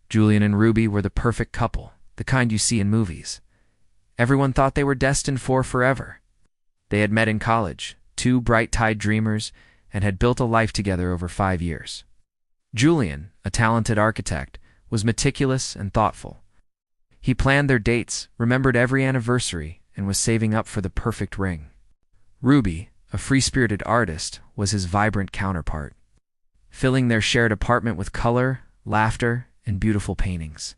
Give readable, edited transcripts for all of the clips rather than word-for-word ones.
Julian and Ruby were the perfect couple, the kind you see in movies. Everyone thought they were destined for forever. They had met in college, two bright-eyed dreamers, and had built a life together over 5 years. Julian, a talented architect, was meticulous and thoughtful. He planned their dates, remembered every anniversary, and was saving up for the perfect ring. Ruby, a free-spirited artist, was his vibrant counterpart, filling their shared apartment with color, laughter, and beautiful paintings.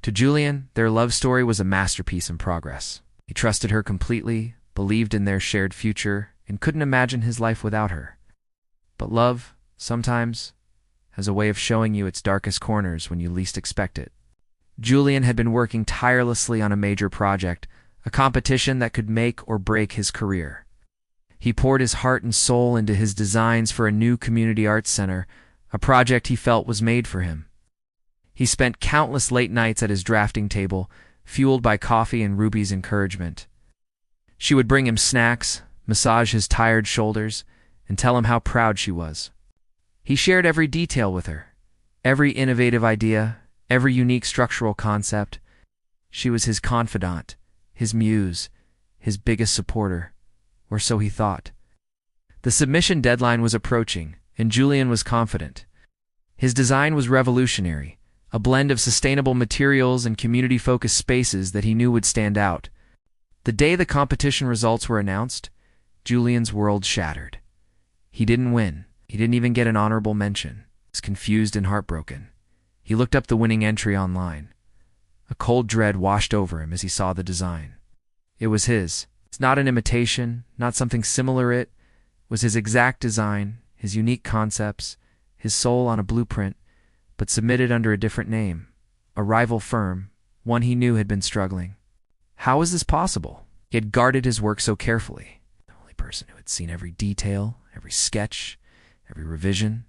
To Julian, their love story was a masterpiece in progress. He trusted her completely, believed in their shared future, and couldn't imagine his life without her. But love, sometimes, has a way of showing you its darkest corners when you least expect it. Julian had been working tirelessly on a major project, a competition that could make or break his career. He poured his heart and soul into his designs for a new community arts center, a project he felt was made for him. He spent countless late nights at his drafting table, fueled by coffee and Ruby's encouragement. She would bring him snacks, massage his tired shoulders, and tell him how proud she was. He shared every detail with her, every innovative idea, every unique structural concept. She was his confidant, his muse, his biggest supporter, or so he thought. The submission deadline was approaching, and Julian was confident. His design was revolutionary, a blend of sustainable materials and community-focused spaces that he knew would stand out. The day the competition results were announced, Julian's world shattered. He didn't win. He didn't even get an honorable mention. He was confused and heartbroken. He looked up the winning entry online. A cold dread washed over him as he saw the design. It was his. It's not an imitation, not something similar. It was his exact design, his unique concepts, his soul on a blueprint, but submitted under a different name, a rival firm, one he knew had been struggling. How was this possible? He had guarded his work so carefully. The only person who had seen every detail, every sketch, every revision,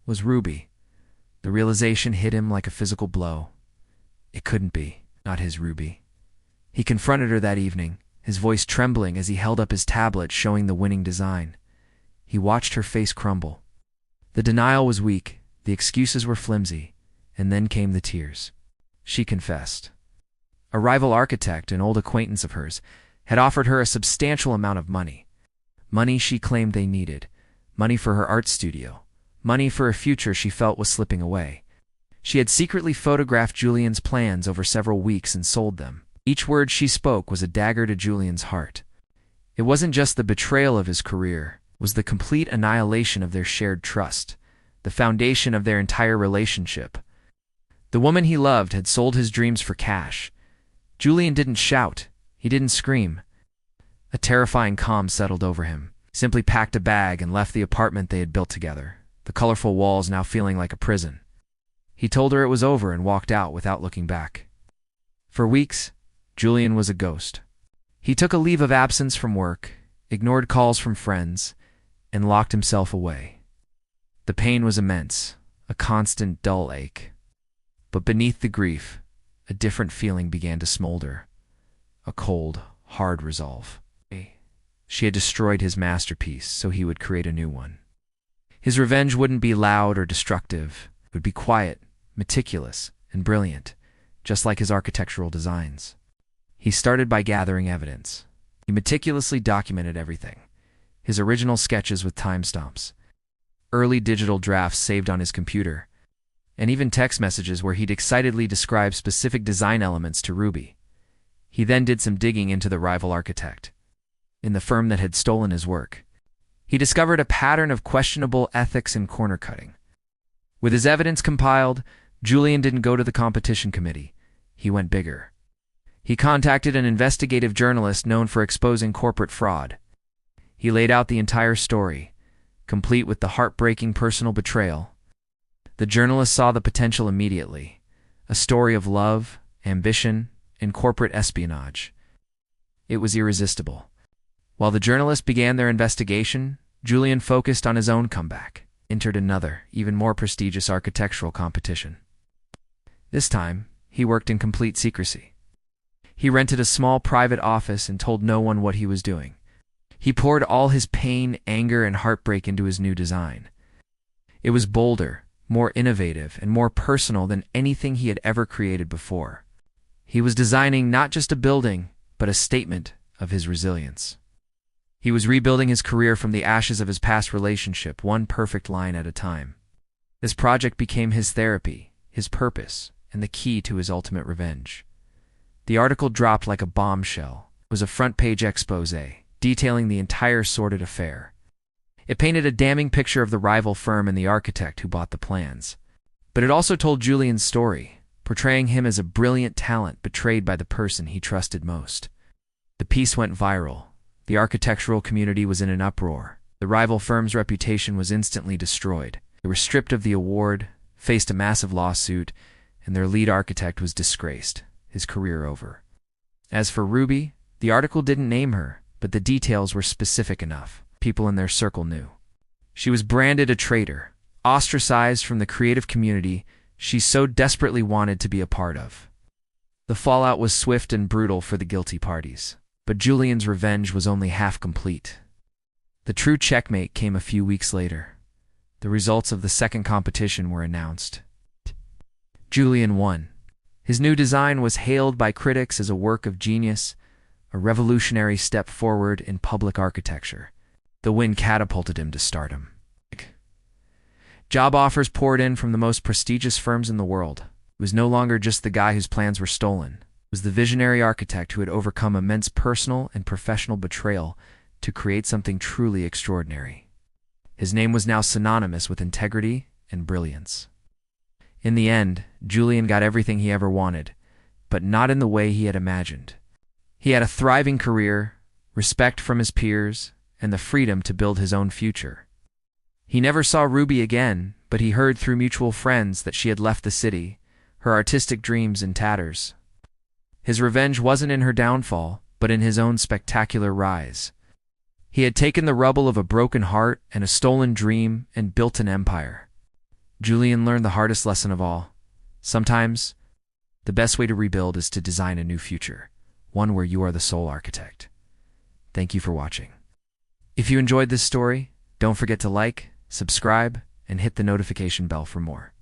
was Ruby. The realization hit him like a physical blow. It couldn't be, not his Ruby. He confronted her that evening, his voice trembling as he held up his tablet showing the winning design. He watched her face crumble. The denial was weak, the excuses were flimsy, and then came the tears. She confessed. A rival architect, an old acquaintance of hers, had offered her a substantial amount of money. Money she claimed they needed. Money for her art studio. Money for a future she felt was slipping away. She had secretly photographed Julian's plans over several weeks and sold them. Each word she spoke was a dagger to Julian's heart. It wasn't just the betrayal of his career, it was the complete annihilation of their shared trust, the foundation of their entire relationship. The woman he loved had sold his dreams for cash. Julian didn't shout. He didn't scream. A terrifying calm settled over him. He simply packed a bag and left the apartment they had built together, the colorful walls now feeling like a prison. He told her it was over and walked out without looking back. For weeks, Julian was a ghost. He took a leave of absence from work, ignored calls from friends, and locked himself away. The pain was immense, a constant dull ache. But beneath the grief, a different feeling began to smolder, a cold, hard resolve. She had destroyed his masterpiece, so he would create a new one. His revenge wouldn't be loud or destructive. It would be quiet, meticulous, and brilliant, just like his architectural designs. He started by gathering evidence. He meticulously documented everything. His original sketches with timestamps, early digital drafts saved on his computer, and even text messages where he'd excitedly describe specific design elements to Ruby. He then did some digging into the rival architect, in the firm that had stolen his work. He discovered a pattern of questionable ethics and corner cutting. With his evidence compiled, Julian didn't go to the competition committee. He went bigger. He contacted an investigative journalist known for exposing corporate fraud. He laid out the entire story, complete with the heartbreaking personal betrayal. The journalist saw the potential immediately, a story of love, ambition, and corporate espionage. It was irresistible. While the journalists began their investigation, Julian focused on his own comeback, entered another, even more prestigious architectural competition. This time, he worked in complete secrecy. He rented a small private office and told no one what he was doing. He poured all his pain, anger, and heartbreak into his new design. It was bolder, more innovative, and more personal than anything he had ever created before. He was designing not just a building, but a statement of his resilience. He was rebuilding his career from the ashes of his past relationship, one perfect line at a time. This project became his therapy, his purpose, and the key to his ultimate revenge. The article dropped like a bombshell. It was a front-page exposé, detailing the entire sordid affair. It painted a damning picture of the rival firm and the architect who bought the plans. But it also told Julian's story, portraying him as a brilliant talent betrayed by the person he trusted most. The piece went viral. The architectural community was in an uproar. The rival firm's reputation was instantly destroyed. They were stripped of the award, faced a massive lawsuit, and their lead architect was disgraced, his career over. As for Ruby, the article didn't name her, but the details were specific enough. People in their circle knew. She was branded a traitor, ostracized from the creative community she so desperately wanted to be a part of. The fallout was swift and brutal for the guilty parties, but Julian's revenge was only half complete. The true checkmate came a few weeks later. The results of the second competition were announced. Julian won. His new design was hailed by critics as a work of genius, a revolutionary step forward in public architecture. The win catapulted him to stardom. Job offers poured in from the most prestigious firms in the world. He was no longer just the guy whose plans were stolen. It was the visionary architect who had overcome immense personal and professional betrayal to create something truly extraordinary. His name was now synonymous with integrity and brilliance. In the end, Julian got everything he ever wanted, but not in the way he had imagined. He had a thriving career, respect from his peers, and the freedom to build his own future. He never saw Ruby again, but he heard through mutual friends that she had left the city, her artistic dreams in tatters. His revenge wasn't in her downfall, but in his own spectacular rise. He had taken the rubble of a broken heart and a stolen dream and built an empire. Julian learned the hardest lesson of all. Sometimes, the best way to rebuild is to design a new future, one where you are the sole architect. Thank you for watching. If you enjoyed this story, don't forget to like, subscribe, and hit the notification bell for more.